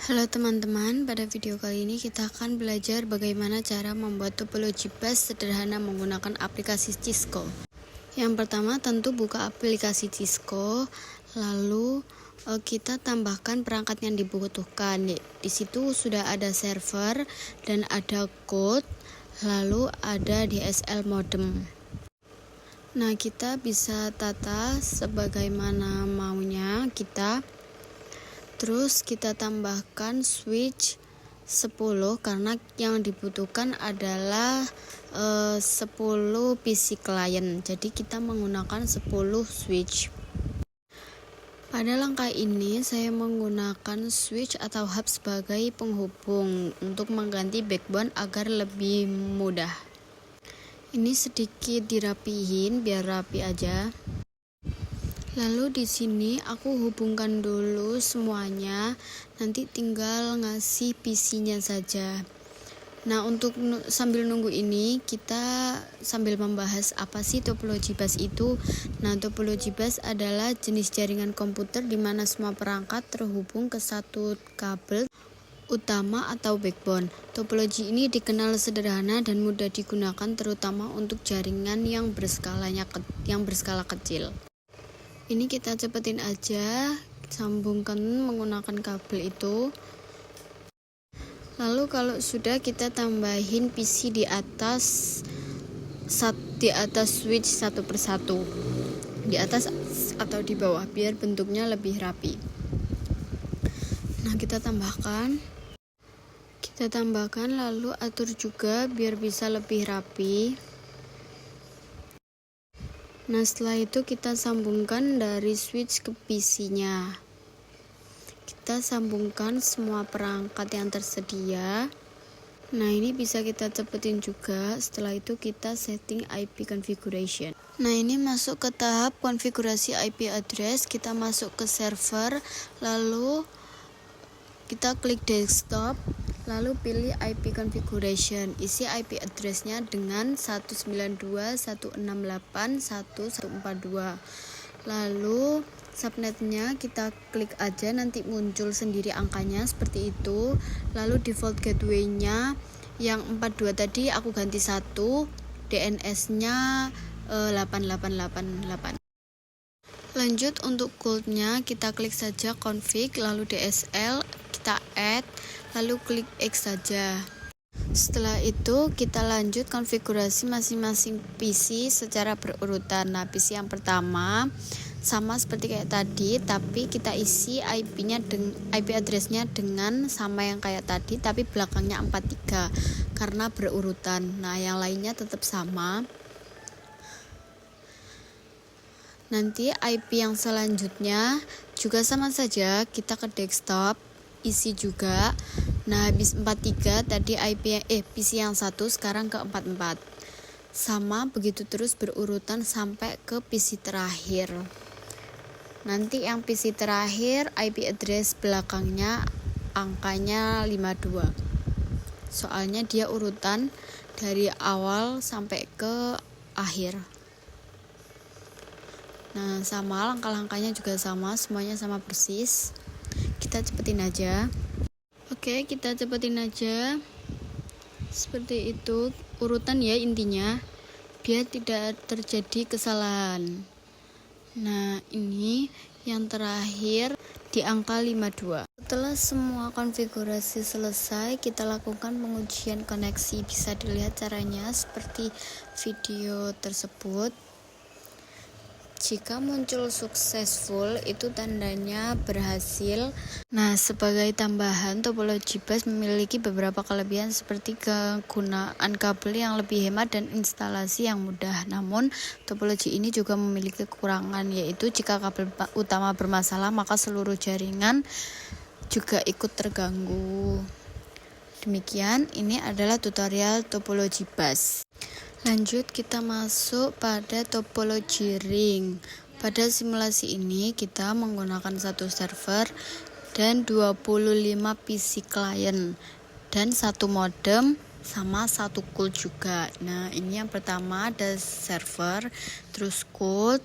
Halo teman-teman, pada video kali ini kita akan belajar bagaimana cara membuat topologi bus sederhana menggunakan aplikasi Cisco. Yang pertama tentu buka aplikasi Cisco, lalu kita tambahkan perangkat yang dibutuhkan. Di situ sudah ada server dan ada code, lalu ada DSL modem. Nah, kita bisa tata sebagaimana maunya kita. Terus kita tambahkan switch 10 karena yang dibutuhkan adalah 10 PC client. Jadi kita menggunakan 10 switch. Pada langkah ini saya menggunakan switch atau hub sebagai penghubung untuk mengganti backbone agar lebih mudah. Ini sedikit dirapihin biar rapi aja. Lalu di sini aku hubungkan dulu semuanya, nanti tinggal ngasih PC-nya saja. Nah, untuk sambil nunggu ini kita sambil membahas apa sih topologi bus itu. Nah, topologi bus adalah jenis jaringan komputer di mana semua perangkat terhubung ke satu kabel utama atau backbone. Topologi ini dikenal sederhana dan mudah digunakan terutama untuk jaringan yang berskala kecil. Ini kita cepetin aja, sambungkan menggunakan kabel itu. Lalu kalau sudah kita tambahin PC di atas switch satu persatu, di atas atau di bawah biar bentuknya lebih rapi. Nah, kita tambahkan lalu atur juga biar bisa lebih rapi. Nah, setelah itu kita sambungkan dari switch ke PC-nya. Kita sambungkan semua perangkat yang tersedia. Nah, ini bisa kita cepetin juga. Setelah itu kita setting IP configuration. Nah, ini masuk ke tahap konfigurasi IP address. Kita masuk ke server, lalu kita klik desktop, lalu pilih IP configuration, isi IP address-nya dengan 192.168.1.142. Lalu subnetnya kita klik aja, nanti muncul sendiri angkanya seperti itu. Lalu default gateway-nya yang 42 tadi aku ganti 1, DNS-nya 8888. Lanjut untuk codenya kita klik saja config, lalu DSL kita add, lalu klik X saja. Setelah itu kita lanjut konfigurasi masing-masing PC secara berurutan. Nah, PC yang pertama sama seperti kayak tadi, tapi kita isi IP address-nya dengan sama yang kayak tadi, tapi belakangnya 43 karena berurutan. Nah, yang lainnya tetap sama. Nanti IP yang selanjutnya juga sama saja, kita ke desktop, isi juga. Nah, habis 43 tadi PC yang 1 sekarang ke 44. Sama begitu terus berurutan sampai ke PC terakhir. Nanti yang PC terakhir IP address belakangnya angkanya 52. Soalnya dia urutan dari awal sampai ke akhir. Nah, sama langkah-langkahnya juga sama, semuanya sama persis. Kita cepetin aja. Oke, kita cepetin aja. Seperti itu urutan ya intinya, biar tidak terjadi kesalahan. Nah, ini yang terakhir di angka 52. Setelah semua konfigurasi selesai, kita lakukan pengujian koneksi. Bisa dilihat caranya seperti video tersebut. Jika muncul successful, itu tandanya berhasil. Nah, sebagai tambahan, topologi bus memiliki beberapa kelebihan seperti kegunaan kabel yang lebih hemat dan instalasi yang mudah. Namun, topologi ini juga memiliki kekurangan, yaitu jika kabel utama bermasalah, maka seluruh jaringan juga ikut terganggu. Demikian, ini adalah tutorial topologi bus. Lanjut kita masuk pada topologi ring. Pada simulasi ini kita menggunakan satu server dan 25 PC client dan satu modem sama satu code juga. Nah, ini yang pertama ada server, terus code,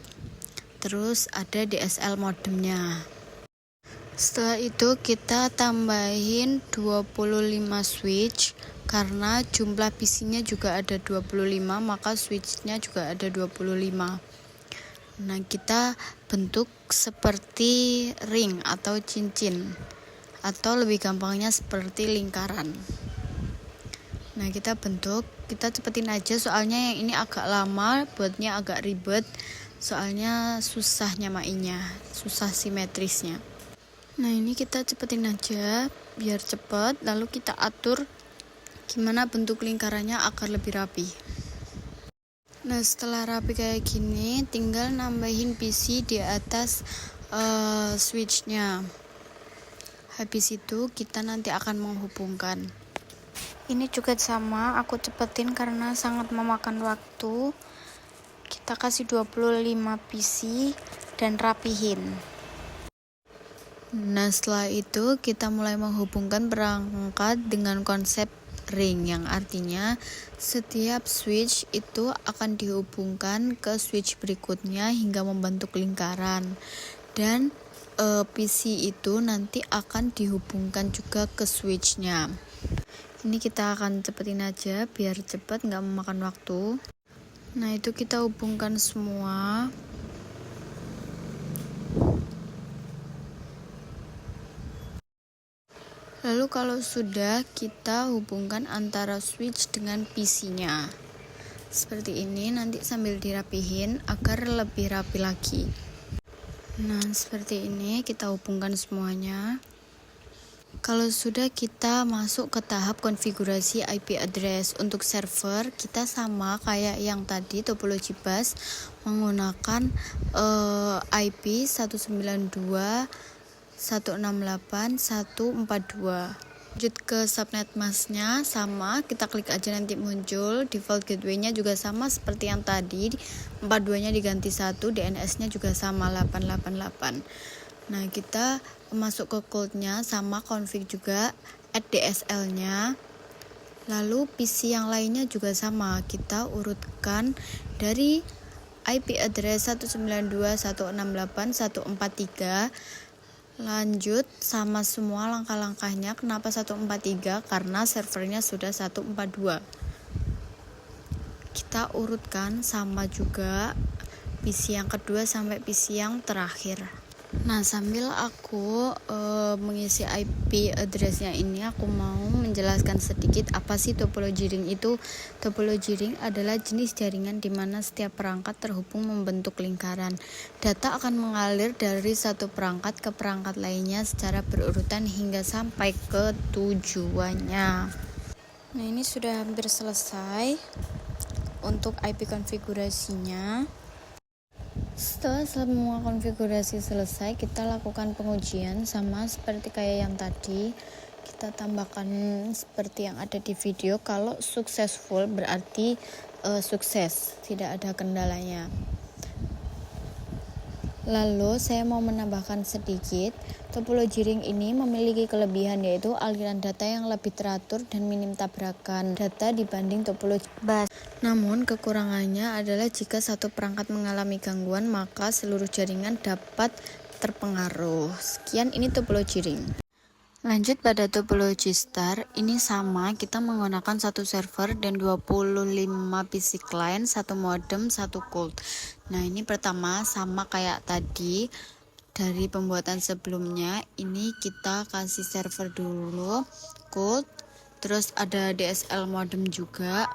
terus ada DSL modemnya. Setelah itu kita tambahin 25 switch, karena jumlah PC-nya juga ada 25, maka switch-nya juga ada 25. Nah, kita bentuk seperti ring atau cincin, atau lebih gampangnya seperti lingkaran. Nah, kita cepetin aja, soalnya yang ini agak lama, buatnya agak ribet, soalnya susah nyamainnya, susah simetrisnya. Nah, ini kita cepetin aja biar cepet, lalu kita atur gimana bentuk lingkarannya agar lebih rapi. Nah, setelah rapi kayak gini, tinggal nambahin PC di atas switchnya. Habis itu kita nanti akan menghubungkan. Ini juga sama, aku cepetin karena sangat memakan waktu. Kita kasih 25 PC dan rapihin. Nah, setelah itu kita mulai menghubungkan perangkat dengan konsep ring, yang artinya setiap switch itu akan dihubungkan ke switch berikutnya hingga membentuk lingkaran, dan PC itu nanti akan dihubungkan juga ke switchnya. Ini kita akan cepetin aja biar cepet, nggak memakan waktu. Nah, itu kita hubungkan semua. Lalu kalau sudah, kita hubungkan antara switch dengan PC-nya. Seperti ini, nanti sambil dirapihin agar lebih rapi lagi. Nah, seperti ini kita hubungkan semuanya. Kalau sudah, kita masuk ke tahap konfigurasi IP address. Untuk server, kita sama kayak yang tadi, topologi bus menggunakan IP 192.168.142. Lanjut ke subnet masknya, sama, kita klik aja nanti muncul. Default gateway-nya juga sama seperti yang tadi, 42-nya diganti 1, DNS-nya juga sama 888. Nah, kita masuk ke cold-nya, sama, config juga, add DSL-nya. Lalu PC yang lainnya juga sama, kita urutkan dari IP address 192.168.143. Lanjut sama semua langkah-langkahnya. Kenapa 143? Karena servernya sudah 142. Kita urutkan sama juga PC yang kedua sampai PC yang terakhir. Nah, sambil aku mengisi IP address-nya ini, aku mau menjelaskan sedikit apa sih topologi ring itu. Topologi ring adalah jenis jaringan di mana setiap perangkat terhubung membentuk lingkaran. Data akan mengalir dari satu perangkat ke perangkat lainnya secara berurutan hingga sampai ke tujuannya. Nah, ini sudah hampir selesai untuk IP konfigurasinya. Setelah semua konfigurasi selesai, kita lakukan pengujian sama seperti kayak yang tadi. Kita tambahkan seperti yang ada di video. Kalau successful berarti sukses, tidak ada kendalanya. Lalu saya mau menambahkan sedikit, topologi ring ini memiliki kelebihan, yaitu aliran data yang lebih teratur dan minim tabrakan data dibanding topologi bus. Namun kekurangannya adalah jika satu perangkat mengalami gangguan, maka seluruh jaringan dapat terpengaruh. Sekian, ini topologi ring. Lanjut pada topologi star, ini sama, kita menggunakan satu server dan 25 PC client, satu modem, satu cold. Nah, ini pertama sama kayak tadi dari pembuatan sebelumnya. Ini kita kasih server dulu, cold, terus ada DSL modem juga.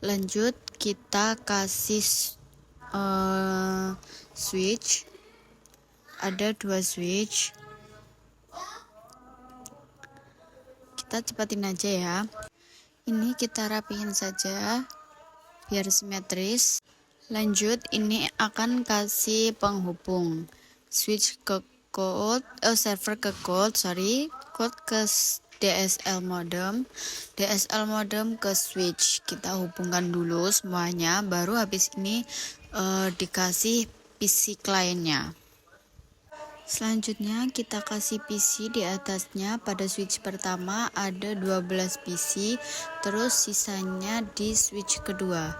Lanjut kita kasih switch, ada 2 switch. Kita cepatin aja ya. Ini kita rapihin saja biar simetris. Lanjut, ini akan kasih penghubung switch ke code, server ke code, code ke DSL modem, DSL modem ke switch. Kita hubungkan dulu semuanya, baru habis ini dikasih PC kliennya. Selanjutnya kita kasih PC di atasnya. Pada switch pertama ada 12 PC, terus sisanya di switch kedua.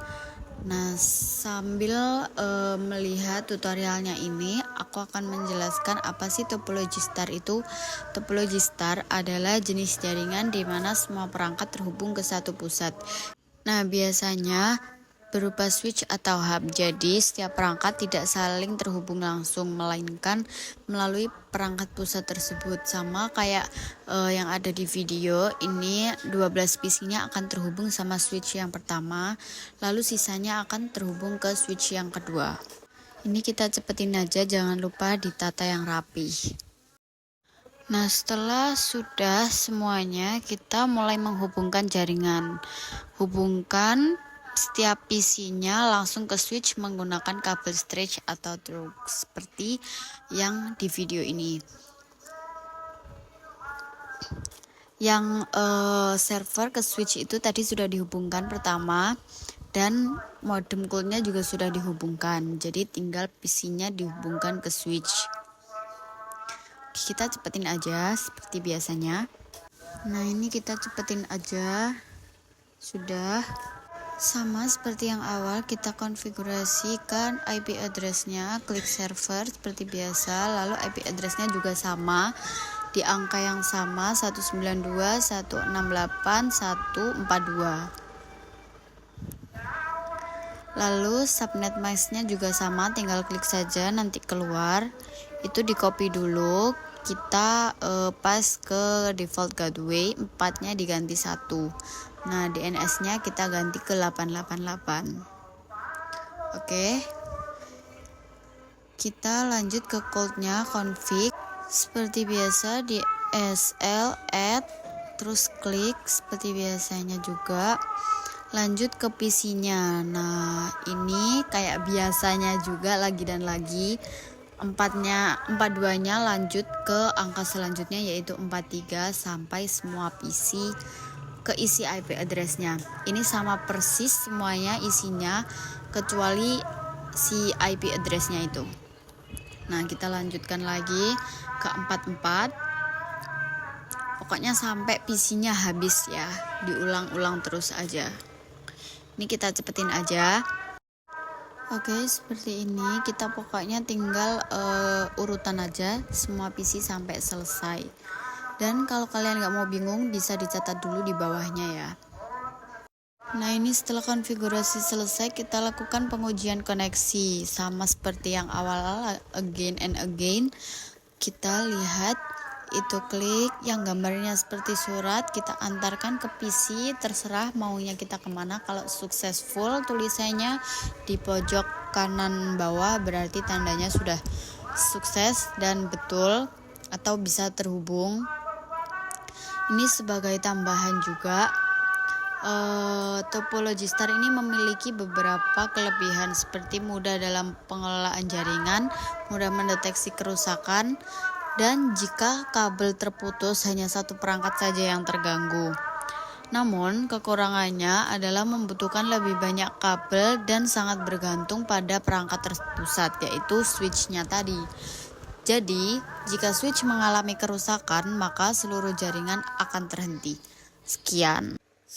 Nah, sambil melihat tutorialnya ini, aku akan menjelaskan apa sih topologi star itu. Topologi star adalah jenis jaringan di mana semua perangkat terhubung ke satu pusat. Nah, biasanya berupa switch atau hub. Jadi, setiap perangkat tidak saling terhubung langsung, melainkan melalui perangkat pusat tersebut. Sama kayak yang ada di video, ini 12 PC-nya akan terhubung sama switch yang pertama, lalu sisanya akan terhubung ke switch yang kedua. Ini kita cepetin aja, jangan lupa ditata yang rapi. Nah, setelah sudah semuanya, kita mulai menghubungkan jaringan. Hubungkan setiap PC-nya langsung ke switch menggunakan kabel stretch atau truk seperti yang di video ini. Yang server ke switch itu tadi sudah dihubungkan pertama, dan modem coolnya juga sudah dihubungkan. Jadi tinggal PC-nya dihubungkan ke switch. Kita cepetin aja seperti biasanya. Nah, ini kita cepetin aja. Sudah. Sama seperti yang awal, kita konfigurasikan IP address-nya, klik server seperti biasa, lalu IP address-nya juga sama, di angka yang sama 192.168.142. Lalu subnet mask-nya juga sama, tinggal klik saja, nanti keluar. Itu di copy dulu, kita pas ke default gateway, 4-nya diganti 1. Nah, DNS-nya kita ganti ke 888. Oke. Kita lanjut ke code-nya, config. Seperti biasa di SL add, terus klik seperti biasanya juga. Lanjut ke PC-nya. Nah, ini kayak biasanya juga lagi dan lagi. 42-nya lanjut ke angka selanjutnya yaitu 43 sampai semua PC keisi IP address-nya. Ini sama persis semuanya isinya kecuali si IP address-nya itu. Nah, kita lanjutkan lagi ke 44. Pokoknya sampai PC-nya habis ya. Diulang-ulang terus aja. Ini kita cepetin aja. Oke, seperti ini. Kita pokoknya tinggal urutan aja semua PC sampai selesai. Dan kalau kalian nggak mau bingung, bisa dicatat dulu di bawahnya ya. Nah, ini setelah konfigurasi selesai, kita lakukan pengujian koneksi. Sama seperti yang awal, again and again. Kita lihat, itu klik yang gambarnya seperti surat, kita antarkan ke PC, terserah maunya kita kemana. Kalau successful tulisannya di pojok kanan bawah, berarti tandanya sudah sukses dan betul atau bisa terhubung. Ini sebagai tambahan juga, topologi star ini memiliki beberapa kelebihan seperti mudah dalam pengelolaan jaringan, mudah mendeteksi kerusakan, dan jika kabel terputus hanya satu perangkat saja yang terganggu. Namun kekurangannya adalah membutuhkan lebih banyak kabel dan sangat bergantung pada perangkat terpusat, yaitu switch-nya tadi. Jadi, jika switch mengalami kerusakan, maka seluruh jaringan akan terhenti. Sekian.